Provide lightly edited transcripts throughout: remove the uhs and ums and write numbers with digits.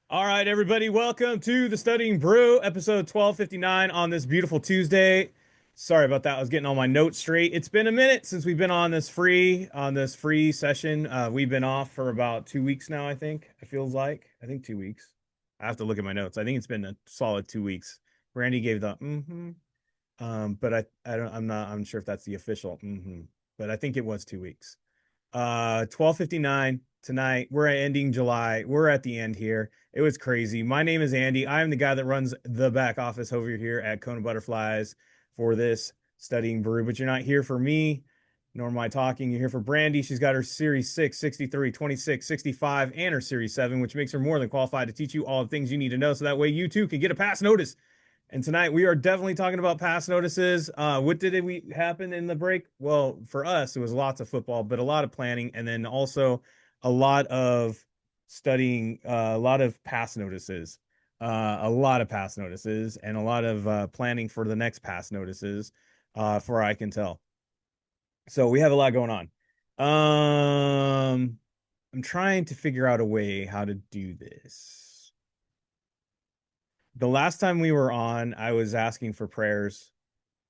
All right, everybody, welcome to the Studying Brew, episode 1259 on this beautiful Tuesday. Sorry about that. I was getting all my notes straight. It's been a minute since we've been on this free session. We've been off for about 2 weeks now, I think. It feels like. I think 2 weeks. I have to look at my notes. I think it's been a solid 2 weeks. Randy gave the but I'm sure if that's the official but I think it was 2 weeks. 12:59 tonight. We're ending July. We're at the end here. It was crazy. My name is Andy. I'm the guy that runs the back office over here at KonaButterflyz for this Studying Brew. But you're not here for me, nor am I talking. You're here for Brandy. She's got her Series 6, 63, 26, 65, and her Series 7, which makes her more than qualified to teach you all the things you need to know so that way you too can get a pass notice. And tonight we are definitely talking about pass notices. What did we happen in the break? Well, for us, it was lots of football, but a lot of planning, and then also a lot of studying, a lot of pass notices, and a lot of planning for the next pass notices, for I can tell. So we have a lot going on. I'm trying to figure out a way how to do this. The last time we were on, I was asking for prayers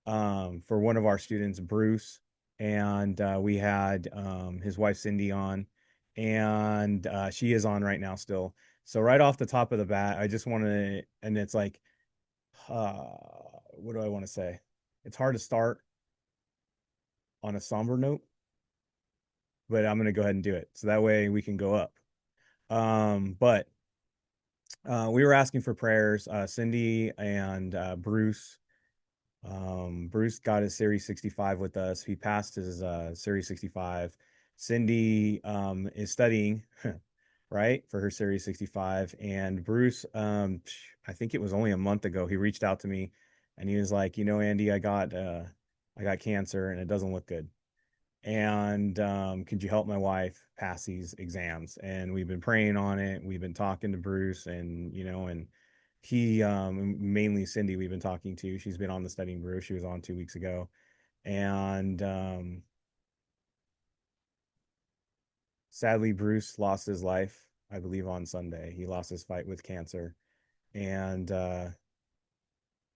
for one of our students, Bruce, and we had his wife Cindy on, and she is on right now still. So right off the top of the bat, I just want to, and it's like, uh, what do I want to say? It's hard to start on a somber note, but I'm gonna go ahead and do it so that way we can go up. But we were asking for prayers, Cindy and Bruce. Bruce got his Series 65 with us. He passed his Series 65. Cindy is studying, right, for her Series 65. And Bruce, I think it was only a month ago, he reached out to me and he was like, Andy, I got cancer and it doesn't look good. And could you help my wife pass these exams? And we've been praying on it. We've been talking to Bruce and he mainly Cindy we've been talking to. She's been on the Studying Brew. She was on 2 weeks ago. And sadly Bruce lost his life, I believe, on Sunday. He lost his fight with cancer. And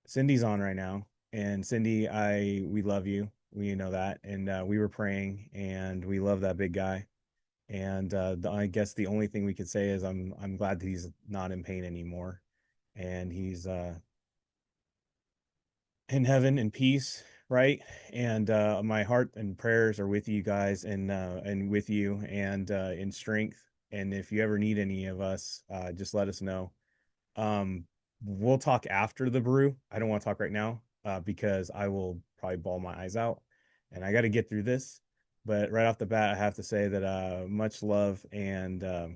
Cindy's on right now. And Cindy, I we love you. We know that. And we were praying and we love that big guy. And I guess the only thing we could say is I'm glad that he's not in pain anymore. And he's in heaven in peace, right? And my heart and prayers are with you guys and with you and in strength. And if you ever need any of us, just let us know. We'll talk after the brew. I don't want to talk right now because I will probably bawl my eyes out, and I got to get through this. But right off the bat, I have to say that much love, and I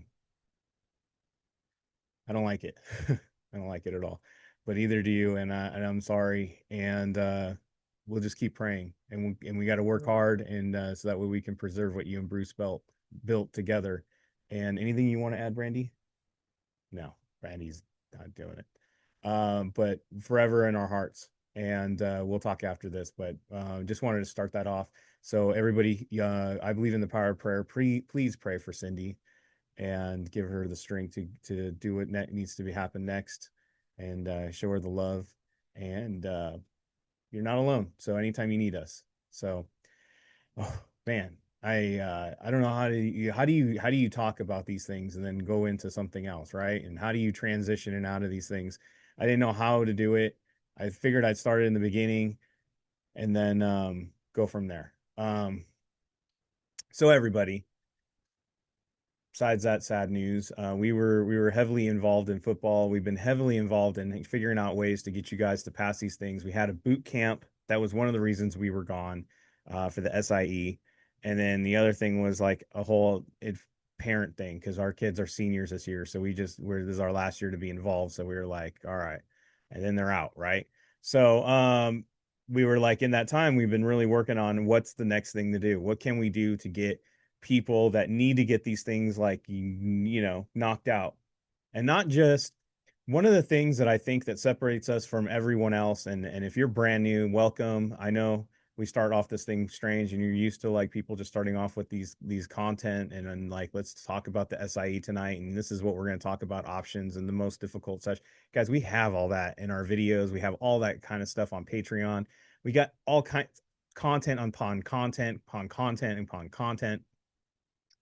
don't like it. I don't like it at all. But either do you, and I'm sorry. And we'll just keep praying, and we got to work hard, and so that way we can preserve what you and Bruce built together. And anything you want to add, Brandy? No, Brandy's not doing it. But forever in our hearts. And we'll talk after this, but just wanted to start that off. So everybody, I believe in the power of prayer. Please pray for Cindy and give her the strength to do what needs to be happen next, and show her the love. And you're not alone. So anytime you need us. So, oh man, I don't know how do you talk about these things and then go into something else, right? And how do you transition in out of these things? I didn't know how to do it. I figured I'd start it in the beginning and then go from there. So everybody, besides that sad news, we were heavily involved in football. We've been heavily involved in figuring out ways to get you guys to pass these things. We had a boot camp. That was one of the reasons we were gone for the SIE. And then the other thing was like a whole parent thing because our kids are seniors this year. So this is our last year to be involved. So we were like, all right. And then they're out, right? So we were like, in that time, we've been really working on what's the next thing to do. What can we do to get people that need to get these things like knocked out? And not just one of the things that I think that separates us from everyone else, and if you're brand new, welcome. I know we start off this thing strange, and you're used to like people just starting off with these content, and then like, let's talk about the SIE tonight, and this is what we're going to talk about, options and the most difficult such. Guys, we have all that in our videos. We have all that kind of stuff on Patreon. We got all kinds content upon content upon content upon content.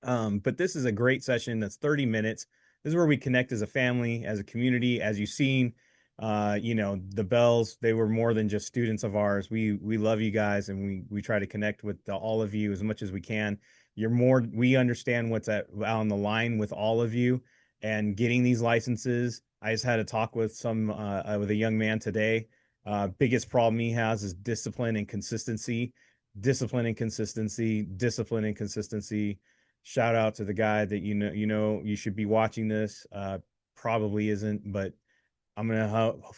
But this is a great session that's 30 minutes. This is where we connect as a family, as a community. As you've seen, the Bells, they were more than just students of ours. We love you guys, and we try to connect with all of you as much as we can. We understand what's on the line with all of you, and getting these licenses. I just had a talk with with a young man today. Biggest problem he has is discipline and consistency. Discipline and consistency, discipline and consistency. Shout out to the guy that you should be watching this. Probably isn't, but I'm gonna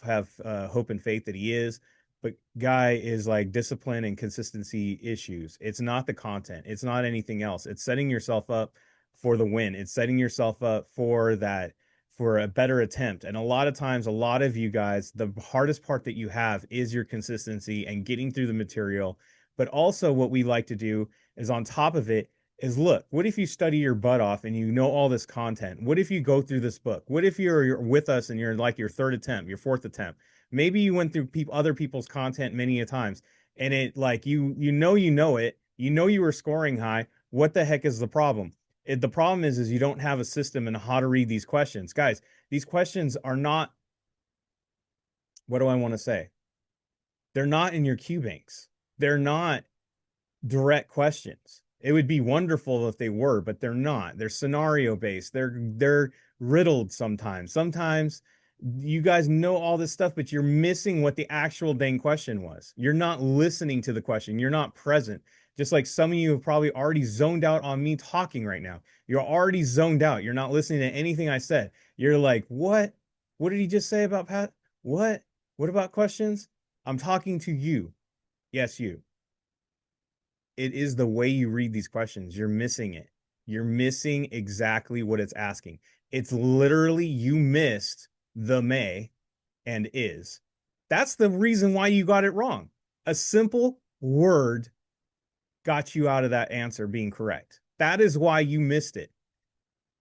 have hope and faith that he is. But guy is like discipline and consistency issues. It's not the content. It's not anything else. It's setting yourself up for the win. It's setting yourself up for a better attempt. And a lot of times, a lot of you guys, the hardest part that you have is your consistency and getting through the material. But also, what we like to do is on top of it is, look, what if you study your butt off and you know all this content? What if you go through this book? What if you're with us and you're like your third attempt, your fourth attempt? Maybe you went through other people's content many a times, and it like you know it, you were scoring high. What the heck is the problem? The problem is you don't have a system and how to read these questions. Guys, these questions are not, what do I want to say? They're not in your Q banks. They're not direct questions. It would be wonderful if they were, but they're not. They're scenario based. They're riddled sometimes. Sometimes you guys know all this stuff, but you're missing what the actual dang question was. You're not listening to the question. You're not present. Just like some of you have probably already zoned out on me talking right now. You're already zoned out. You're not listening to anything I said. You're like, what? What did he just say about Pat? What? What about questions? I'm talking to you. Yes, you. It is the way you read these questions. You're missing it. You're missing exactly what it's asking. It's literally, you missed the may and is. That's the reason why you got it wrong. A simple word got you out of that answer being correct. That is why you missed it.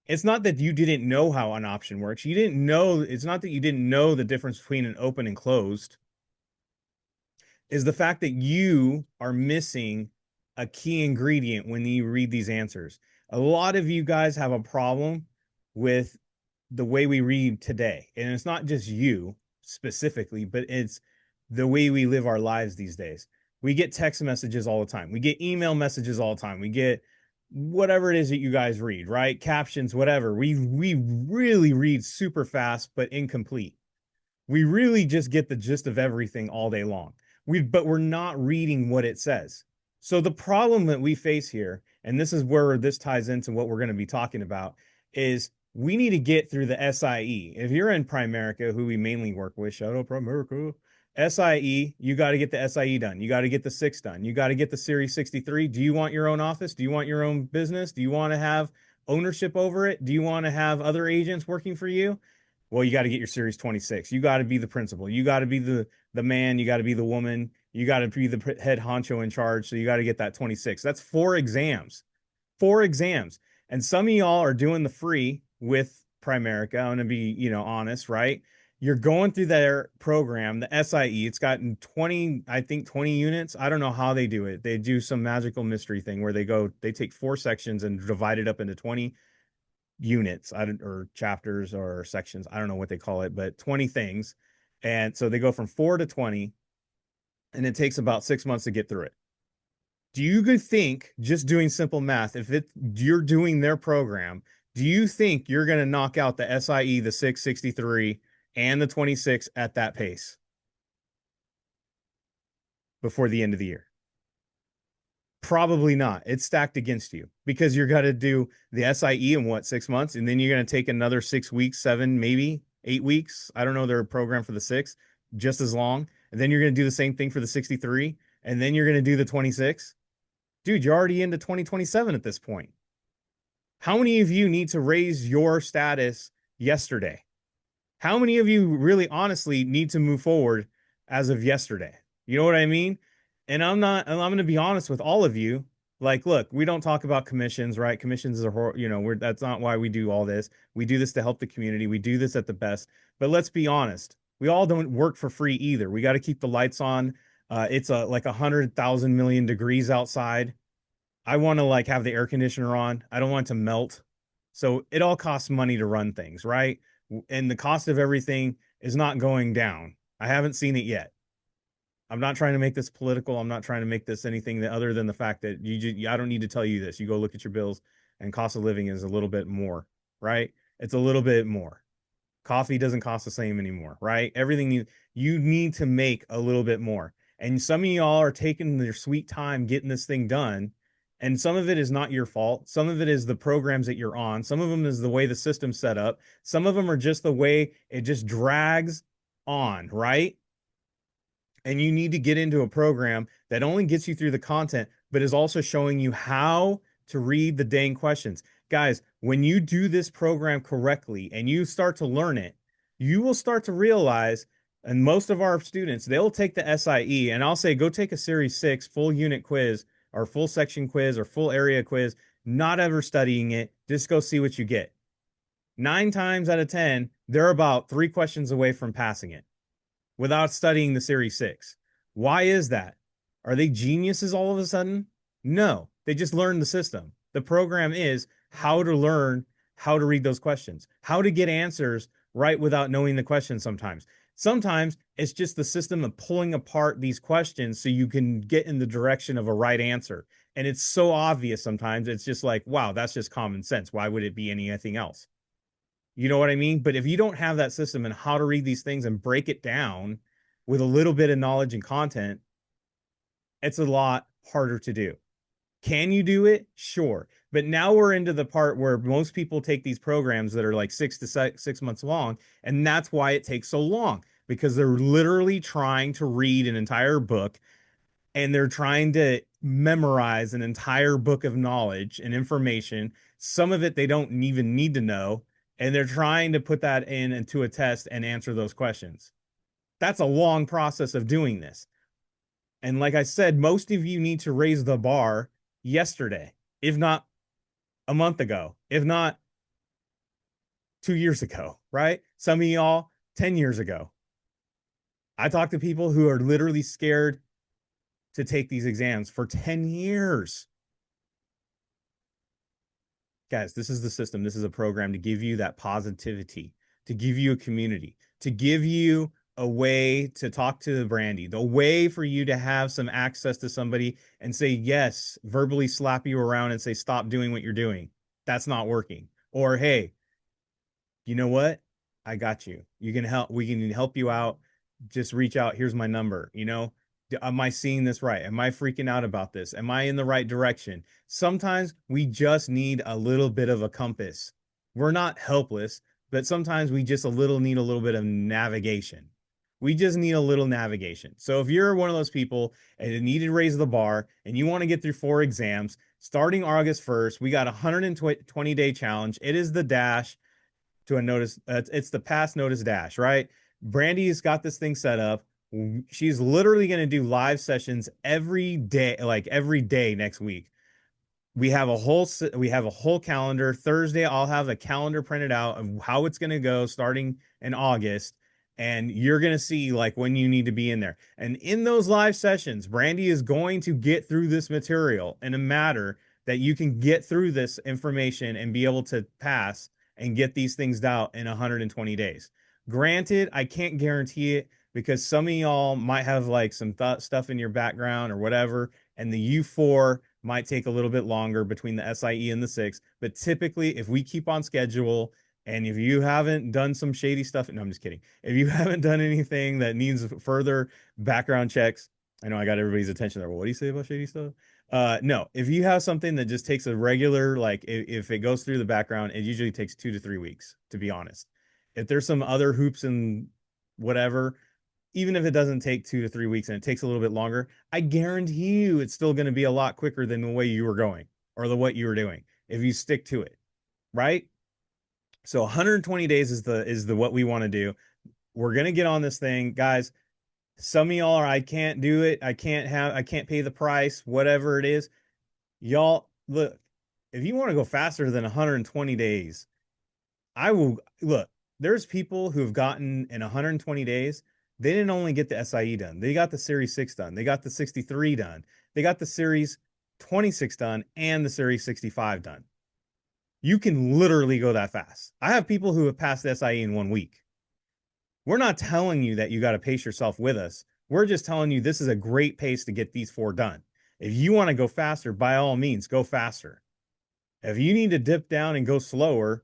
It's not that you didn't know how an option works. You didn't know. It's not that you didn't know the difference between an open and closed. Is the fact that you are missing a key ingredient when you read these answers. A lot of you guys have a problem with the way we read today. And it's not just you specifically, but it's the way we live our lives these days. We get text messages all the time. We get email messages all the time. We get whatever it is that you guys read, right? Captions, whatever. We really read super fast, but incomplete. We really just get the gist of everything all day long. But we're not reading what it says. So the problem that we face here, and this is where this ties into what we're going to be talking about, is we need to get through the SIE. If you're in Primerica, who we mainly work with, shout out Primerica, SIE, you got to get the SIE done. You got to get the 6 done. You got to get the Series 63. Do you want your own office? Do you want your own business? Do you want to have ownership over it? Do you want to have other agents working for you? Well, you got to get your Series 26. You got to be the principal. You got to be the man. You got to be the woman. You got to be the head honcho in charge. So you got to get that 26. That's 4 exams. 4 exams. And some of y'all are doing the free with Primerica. I'm going to be, honest, right? You're going through their program, the SIE. It's gotten 20, I think 20 units. I don't know how they do it. They do some magical mystery thing where they take 4 sections and divide it up into 20 units, or chapters or sections. I don't know what they call it, but 20 things. And so they go from 4 to 20, and it takes about 6 months to get through it. Do you think, just doing simple math, if you're doing their program, do you think you're going to knock out the SIE, the 663, and the 26 at that pace before the end of the year? Probably not. It's stacked against you because you're going to do the SIE in 6 months, and then you're going to take another 6 weeks, 7, maybe 8 weeks. I don't know their program for the 6, just as long. And then you're going to do the same thing for the 63, and then you're going to do the 26. Dude, you're already into 2027 at this point. How many of you need to raise your status yesterday? How many of you really honestly need to move forward as of yesterday? You know what I mean? And I'm going to be honest with all of you. Like, look, we don't talk about commissions, right? Commissions are, that's not why we do all this. We do this to help the community. We do this at the best. But let's be honest, we all don't work for free either. We got to keep the lights on. It's like 100,000 million degrees outside. I want to like have the air conditioner on. I don't want it to melt. So it all costs money to run things, right? And the cost of everything is not going down. I haven't seen it yet. I'm not trying to make this political. I'm not trying to make this anything that other than the fact that I don't need to tell you this. You go look at your bills and cost of living is a little bit more, right? It's a little bit more. Coffee doesn't cost the same anymore, right? You need to make a little bit more. And some of y'all are taking their sweet time getting this thing done. And some of it is not your fault. Some of it is the programs that you're on. Some of them is the way the system's set up. Some of them are just the way it just drags on, right? And you need to get into a program that only gets you through the content, but is also showing you how to read the dang questions. Guys, when you do this program correctly and you start to learn it, you will start to realize, and most of our students, they'll take the SIE, and I'll say, go take a Series 6 full unit quiz or full section quiz or full area quiz, not ever studying it. Just go see what you get. 9 times out of 10, they're about 3 questions away from passing it without studying the Series 6. Why is that? Are they geniuses all of a sudden? No, they just learned the system. The program is how to learn how to read those questions, how to get answers right without knowing the question sometimes. Sometimes it's just the system of pulling apart these questions so you can get in the direction of a right answer. And it's so obvious sometimes. It's just like, wow, that's just common sense. Why would it be anything else? You know what I mean? But if you don't have that system and how to read these things and break it down with a little bit of knowledge and content, it's a lot harder to do. Can you do it? Sure. But now we're into the part where most people take these programs that are like 6 months long, and that's why it takes so long, because they're literally trying to read an entire book and they're trying to memorize an entire book of knowledge and information. Some of it they don't even need to know, and they're trying to put that into a test and answer those questions. That's a long process of doing this. And like I said, most of you need to raise the bar yesterday, if not a month ago, if not 2 years ago, right? Some of y'all 10 years ago. I talk to people who are literally scared to take these exams for 10 years. Guys, this is the system. This is a program to give you that positivity, to give you a community, to give you a way to talk to Brandy, the way for you to have some access to somebody and say, yes, verbally slap you around and say, stop doing what you're doing. That's not working. Or, hey, you know what? I got you. You can help. We can help you out. Just reach out. Here's my number. Am I seeing this right? Am I freaking out about this? Am I in the right direction? Sometimes we just need a little bit of a compass. We're not helpless, but sometimes we just need a little bit of navigation. We just need a little navigation. So if you're one of those people and you need to raise the bar and you want to get through 4 exams, starting August 1st, we got a 120-day challenge. It is the dash to a notice. It's the pass notice dash, right? Brandy's got this thing set up. She's literally going to do live sessions every day, like every day next week. We have a whole calendar. Thursday, I'll have a calendar printed out of how it's going to go starting in August. And you're going to see like when you need to be in there. And in those live sessions, Brandy is going to get through this material in a matter that you can get through this information and be able to pass and get these things out in 120 days. Granted, I can't guarantee it because some of y'all might have like some stuff in your background or whatever, and the U4 might take a little bit longer between the SIE and the 6. But typically, if we keep on schedule, and if you haven't done some shady stuff, no, I'm just kidding. If you haven't done anything that needs further background checks, I know I got everybody's attention there. Well, what do you say about shady stuff? No, if you have something that just takes a regular, like if it goes through the background, it usually takes 2 to 3 weeks, to be honest. If there's some other hoops and whatever, even if it doesn't take 2 to 3 weeks and it takes a little bit longer, I guarantee you it's still going to be a lot quicker than the way you were going or what you were doing if you stick to it, right? So 120 days is the what we want to do. We're going to get on this thing, guys. Some of y'all are, I can't do it. I can't pay the price, whatever it is. Y'all, look, if you want to go faster than 120 days, I will look. There's people who have gotten in 120 days, they didn't only get the SIE done, they got the Series 6 done, they got the 63 done, they got the Series 26 done, and the Series 65 done. You can literally go that fast. I have people who have passed the SIE in 1 week. We're not telling you that you got to pace yourself with us. We're just telling you this is a great pace to get these 4 done. If you want to go faster, by all means, go faster. If you need to dip down and go slower,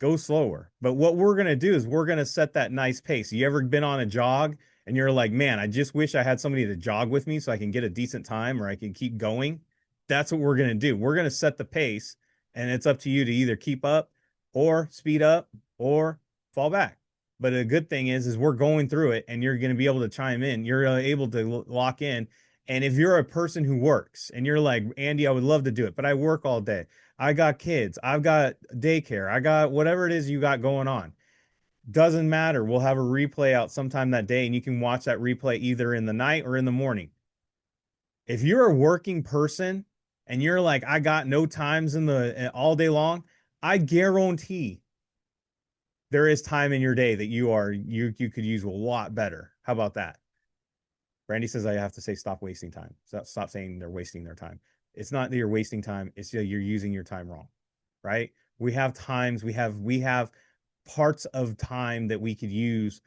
go slower. But what we're going to do is we're going to set that nice pace. You ever been on a jog and you're like, man, I just wish I had somebody to jog with me so I can get a decent time or I can keep going? That's what we're going to do. We're going to set the pace, and it's up to you to either keep up or speed up or fall back. But the good thing is we're going through it and you're going to be able to chime in. You're able to lock in. And if you're a person who works and you're like, Andy, I would love to do it, but I work all day. I got kids. I've got daycare. I got whatever it is you got going on. Doesn't matter. We'll have a replay out sometime that day, and you can watch that replay either in the night or in the morning. If you're a working person and you're like, I got no times in the all day long, I guarantee there is time in your day that you could use a lot better. How about that? Brandy says I have to say stop wasting time. Stop saying they're wasting their time. It's not that you're wasting time, it's that you're using your time wrong, right? We have times, we have parts of time that we could use.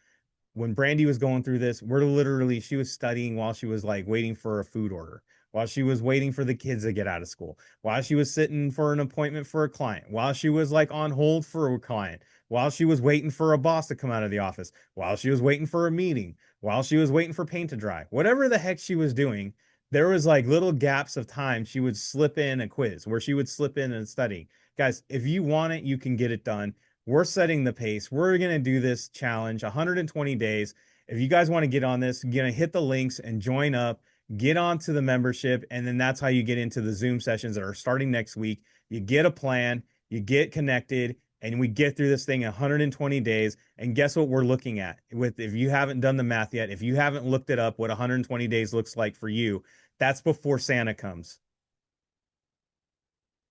When Brandy was going through this, she was studying while she was like waiting for a food order, while she was waiting for the kids to get out of school, while she was sitting for an appointment for a client, while she was like on hold for a client, while she was waiting for a boss to come out of the office, while she was waiting for a meeting, while she was waiting for paint to dry, whatever the heck she was doing. There was like little gaps of time she would slip in a quiz where she would slip in and study. Guys, if you want it, you can get it done. We're setting the pace. We're going to do this challenge 120 days. If you guys want to get on this, you're going to hit the links and join up, get onto the membership. And then that's how you get into the Zoom sessions that are starting next week. You get a plan, you get connected, and we get through this thing in 120 days. And guess what we're looking at? If you haven't done the math yet, if you haven't looked it up, what 120 days looks like for you, that's before Santa comes.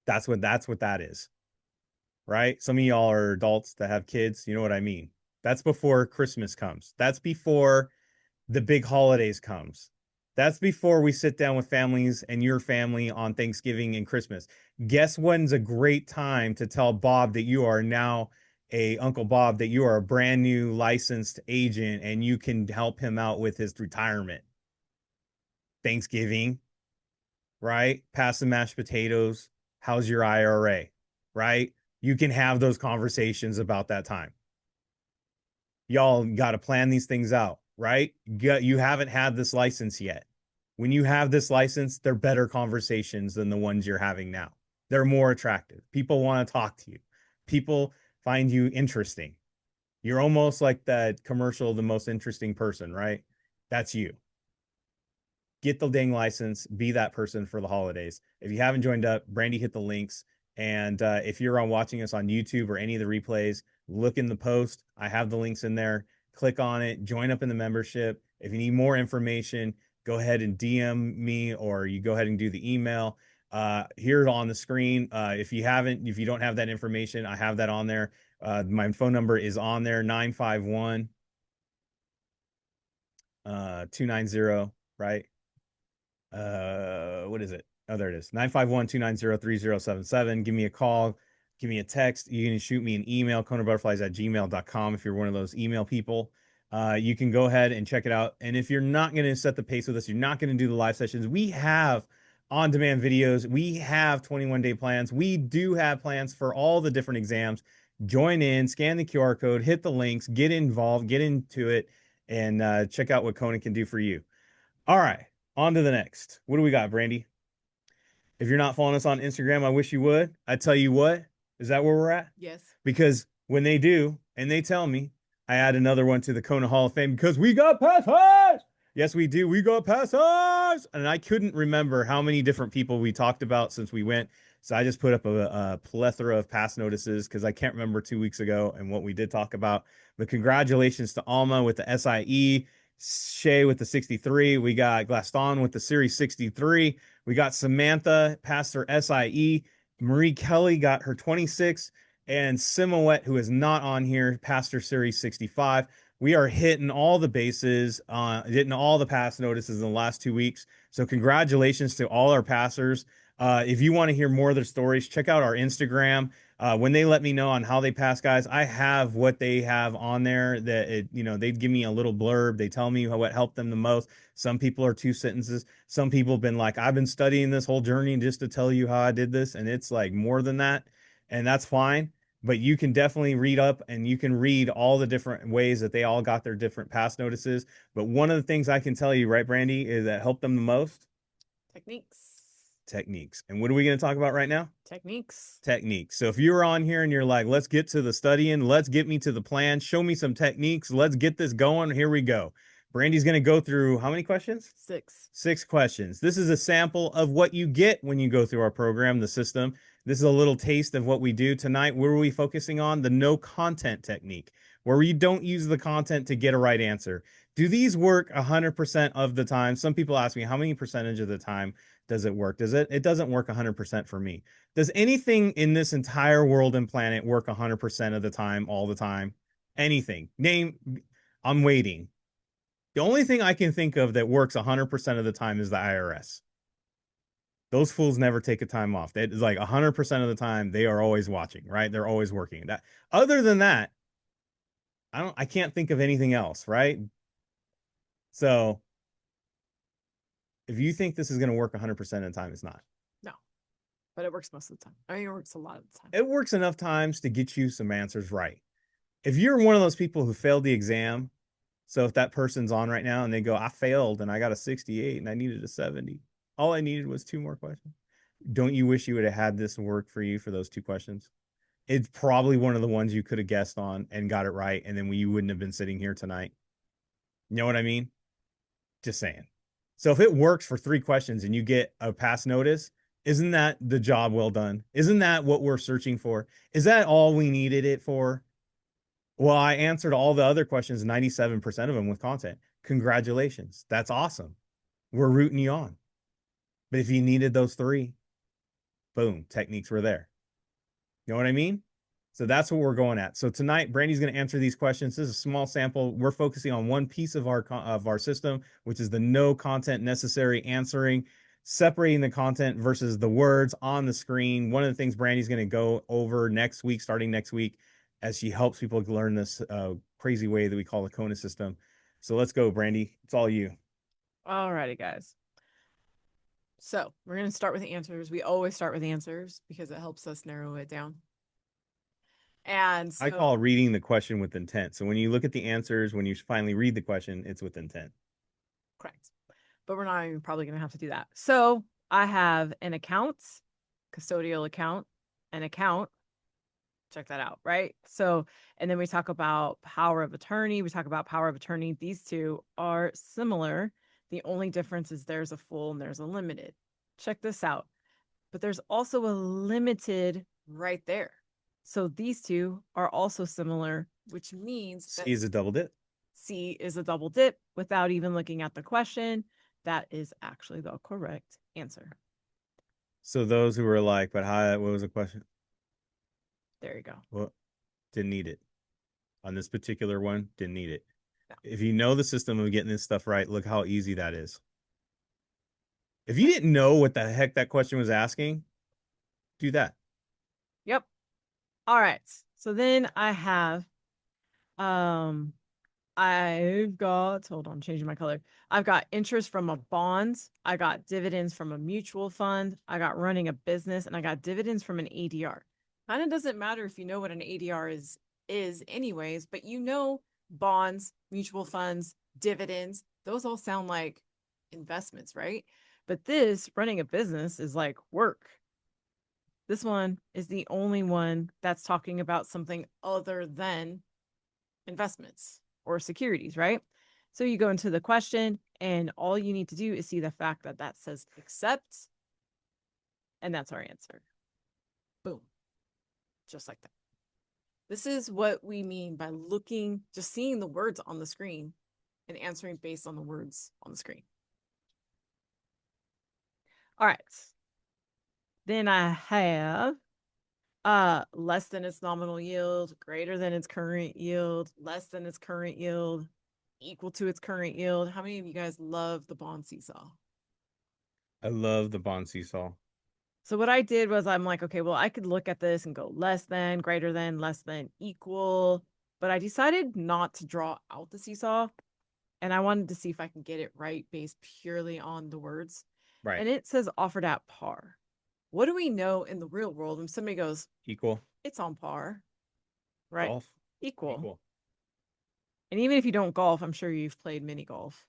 That's what that is. Right? Some of y'all are adults that have kids. You know what I mean? That's before Christmas comes. That's before the big holidays comes. That's before we sit down with families and your family on Thanksgiving and Christmas. Guess when's a great time to tell Bob that you are now Uncle Bob, that you are a brand new licensed agent and you can help him out with his retirement? Thanksgiving, right? Pass the mashed potatoes. How's your IRA? Right? You can have those conversations about that time. Y'all got to plan these things out, right? You haven't had this license yet. When you have this license, they're better conversations than the ones you're having now. They're more attractive. People want to talk to you. People find you interesting. You're almost like that commercial, the most interesting person, right? That's you. Get the dang license, be that person for the holidays. If you haven't joined up, Brandy hit the links. And if you're watching us on YouTube or any of the replays, look in the post. I have the links in there. Click on it, join up in the membership. If you need more information, go ahead and DM me, or you go ahead and do the email here on the screen. If you don't have that information, I have that on there. My phone number is on there, 951 290, right? What is it? Oh, there it is. 951-290-3077. Give me a call. Give me a text. You can shoot me an email, KonaButterflyz@gmail.com, if you're one of those email people. You can go ahead and check it out. And if you're not going to set the pace with us, you're not going to do the live sessions, we have on-demand videos. We have 21-day plans. We do have plans for all the different exams. Join in, scan the QR code, hit the links, get involved, get into it, and check out what Kona can do for you. All right, on to the next. What do we got, Brandy? If you're not following us on Instagram, I wish you would. I tell you what, is that where we're at? Yes. Because when they do, and they tell me, I add another one to the Kona Hall of Fame because we got passes. Yes, we do. We got passes. And I couldn't remember how many different people we talked about since we went. So I just put up a plethora of pass notices because I can't remember 2 weeks ago and what we did talk about. But congratulations to Alma with the SIE. Shay with the 63. We got Glaston with the Series 63. We got Samantha past her SIE. Marie Kelly got her 26. And Simowet, who is not on here, past her Series 65. We are hitting all the bases, hitting all the pass notices in the last 2 weeks. So congratulations to all our passers. If you want to hear more of their stories, check out our Instagram. When they let me know on how they pass, guys, I have what they have on there that they'd give me a little blurb. They tell me what helped them the most. Some people are 2 sentences. Some people have been like, I've been studying this whole journey just to tell you how I did this. And it's like more than that. And that's fine. But you can definitely read up and you can read all the different ways that they all got their different pass notices. But one of the things I can tell you, right, Brandy, is that helped them the most? Techniques. And what are we going to talk about right now? Techniques. So if you're on here and you're like, let's get to the studying, let's get me to the plan, show me some techniques, let's get this going. Here we go. Brandy's going to go through how many questions? 6. 6 questions. This is a sample of what you get when you go through our program, the system. This is a little taste of what we do tonight. Where are we focusing on? The no content technique, where you don't use the content to get a right answer. Do these work 100% of the time? Some people ask me, how many percentage of the time does it work? It doesn't work 100% for me. Does anything in this entire world and planet work 100% of the time, all the time? Anything? Name, I'm waiting. The only thing I can think of that works 100% of the time is the IRS. Those fools never take a time off. It's like 100% of the time they are always watching, right? They're always working. That other than that, I can't think of anything else, right? So if you think this is going to work 100% of the time, it's not. No, but it works most of the time. I mean, it works a lot of the time. It works enough times to get you some answers right. If you're one of those people who failed the exam, so if that person's on right now and they go, I failed and I got a 68 and I needed a 70, all I needed was 2 more questions. Don't you wish you would have had this work for you for those 2 questions? It's probably one of the ones you could have guessed on and got it right, and then you wouldn't have been sitting here tonight. You know what I mean? Just saying. So if it works for 3 questions and you get a pass notice, isn't that the job well done? Isn't that what we're searching for? Is that all we needed it for? Well, I answered all the other questions, 97% of them with content. Congratulations. That's awesome. We're rooting you on. But if you needed those 3, boom, techniques were there. You know what I mean? So that's what we're going at. So tonight, Brandy's going to answer these questions. This is a small sample. We're focusing on one piece of our system, which is the no content necessary answering, separating the content versus the words on the screen. One of the things Brandy's going to go over next week, starting next week, as she helps people learn this crazy way that we call the Kona system. So let's go, Brandy. It's all you. All righty, guys. So we're going to start with the answers. We always start with the answers because it helps us narrow it down. And so, I call reading the question with intent. So when you look at the answers, when you finally read the question, it's with intent. correct. But we're not even probably going to have to do that. So I have an account, custodial account, an account. Check that out, right? So, and then we talk about power of attorney. We talk about power of attorney. These two are similar. The only difference is there's a full and there's a limited. Check this out. But there's also a limited right there. So these two are also similar, which means C is a double dip. C is a double dip without even looking at the question. That is actually the correct answer. So those who were like, but how, what was the question? There you go. Well, didn't need it. On this particular one, didn't need it. No. If you know the system of getting this stuff right, look how easy that is. If you didn't know what the heck that question was asking, do that. Yep. All right. So then I have I've got, hold on, changing my color. I've got interest from a bond. I got dividends from a mutual fund. I got running a business, and I got dividends from an ADR. Kind of doesn't matter if you know what an ADR is anyways, but you know bonds, mutual funds, dividends, those all sound like investments, right? But this running a business is like work. This one is the only one that's talking about something other than investments or securities, right? So you go into the question, and all you need to do is see the fact that that says accept, and that's our answer. Boom. Just like that. This is what we mean by looking, just seeing the words on the screen and answering based on the words on the screen. All right. Then I have less than its nominal yield, greater than its current yield, less than its current yield, equal to its current yield. How many of you guys love the bond seesaw? I love the bond seesaw. So what I did was I'm like, okay, well, I could look at this and go less than, greater than, less than, equal. But I decided not to draw out the seesaw. And I wanted to see if I can get it right based purely on the words. Right. And it says offered at par. What do we know in the real world when somebody goes, Equal. it's on par, right? Golf. Equal. Equal. And even if you don't golf, I'm sure you've played mini golf.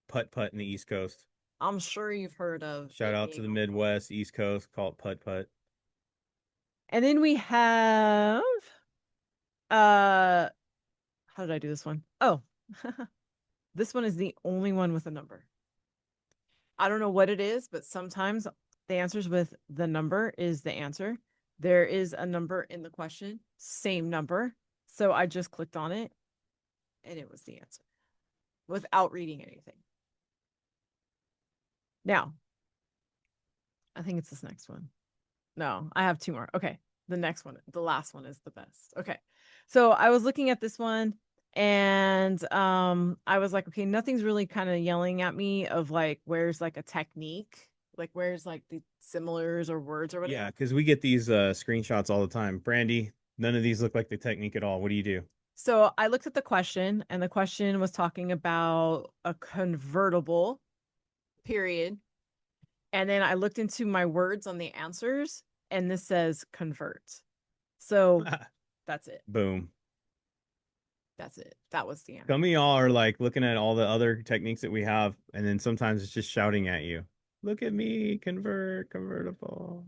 Putt putt in the East Coast. I'm sure you've heard of Shout it out to being the on par. Midwest, East Coast, call it putt putt. And then we have uh how did I do this one? Oh, this one is the only one with a number. I don't know what it is, but sometimes the answers with the number is the answer. There is a number in the question, same number. So I just clicked on it and it was the answer without reading anything. Now, I think it's this next one. No, I have two more. Okay. The next one, the last one is the best. Okay. So I was looking at this one and I was like, okay, nothing's really kind of yelling at me of like where's like a technique, like where's like the similars or words or Yeah, whatever. because we get these screenshots all the time. Brandy, none of these look like the technique at all. What do you do? So I looked at the question and the question was talking about a convertible period. And then I looked into my words on the answers and this says convert. So that's it. Boom. That's it. That was the answer. Some of y'all are like looking at all the other techniques that we have, and then sometimes it's just shouting at you. Look at me, convert, convertible.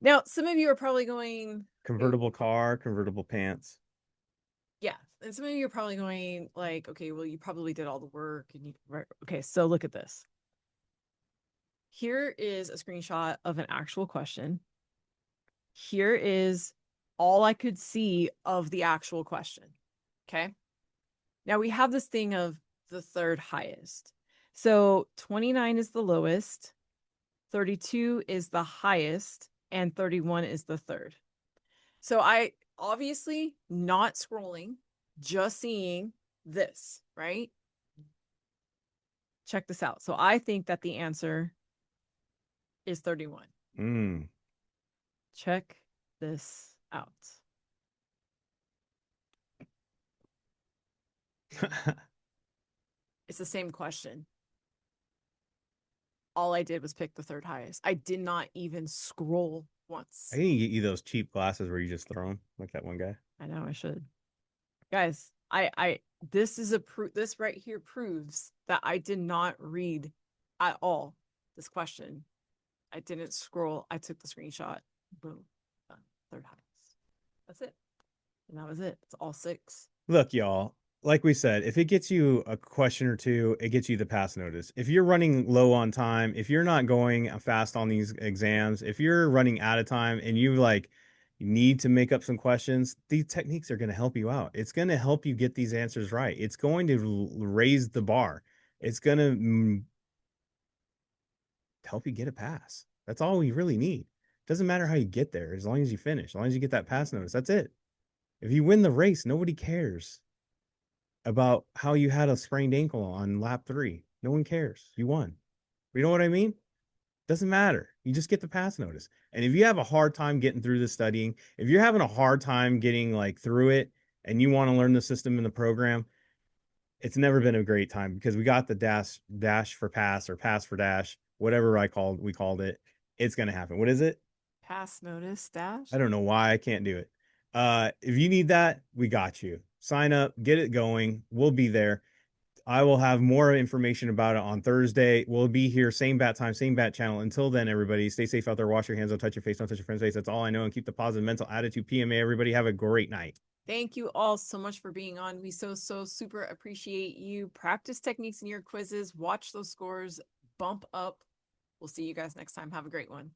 Now, some of you are probably going, okay, Convertible car, convertible pants. yeah. And some of you are probably going, like, okay, well, you probably did all the work and you, right. Okay, so look at this. Here is a screenshot of an actual question. Here is all I could see of the actual question. Okay. Now we have this thing of the third highest. So 29 is the lowest, 32 is the highest, and 31 is the third. So I obviously not scrolling, just seeing this, right? Check this out. So I think that the answer is 31. Mm. Check this out. It's the same question. All I did was pick the third highest. I did not even scroll I once. need to get you those cheap glasses where you just throw them, like that one guy. I know I should. Guys, I this is a this right here proves that I did not read at all this question. I didn't scroll. I took the screenshot. Boom. Done. Third highest. That's it. And that was it. It's all six. Look, y'all, like we said, if it gets you a question or two, it gets you the pass notice. If you're running low on time, if you're not going fast on these exams, if you're running out of time and you like need to make up some questions, these techniques are going to help you out. It's going to help you get these answers right. It's going to raise the bar. It's going to help you get a pass. That's all we really need. Doesn't matter how you get there, as long as you finish, as long as you get that pass notice. That's it. If you win the race, nobody cares about how you had a sprained ankle on lap 3. No one cares. You won. You know what I mean? Doesn't matter. You just get the pass notice. And if you have a hard time getting through the studying, if you're having a hard time getting like through it and you want to learn the system in the program, it's never been a great time because we got the dash for pass or pass for dash, whatever we called it. It's gonna happen. What is it? Pass notice dash. I don't know why I can't do it. If you need that, we got you. Sign up, get it going. We'll be there. I will have more information about it on Thursday. We'll be here, same bat time, same bat channel. Until then, everybody, stay safe out there. Wash your hands. Don't touch your face. Don't touch your friend's face. That's all I know. And keep the positive mental attitude. PMA, everybody. Have a great night. Thank you all so much for being on. We so super appreciate you. Practice techniques in your quizzes. Watch those scores bump up. We'll see you guys next time. Have a great one.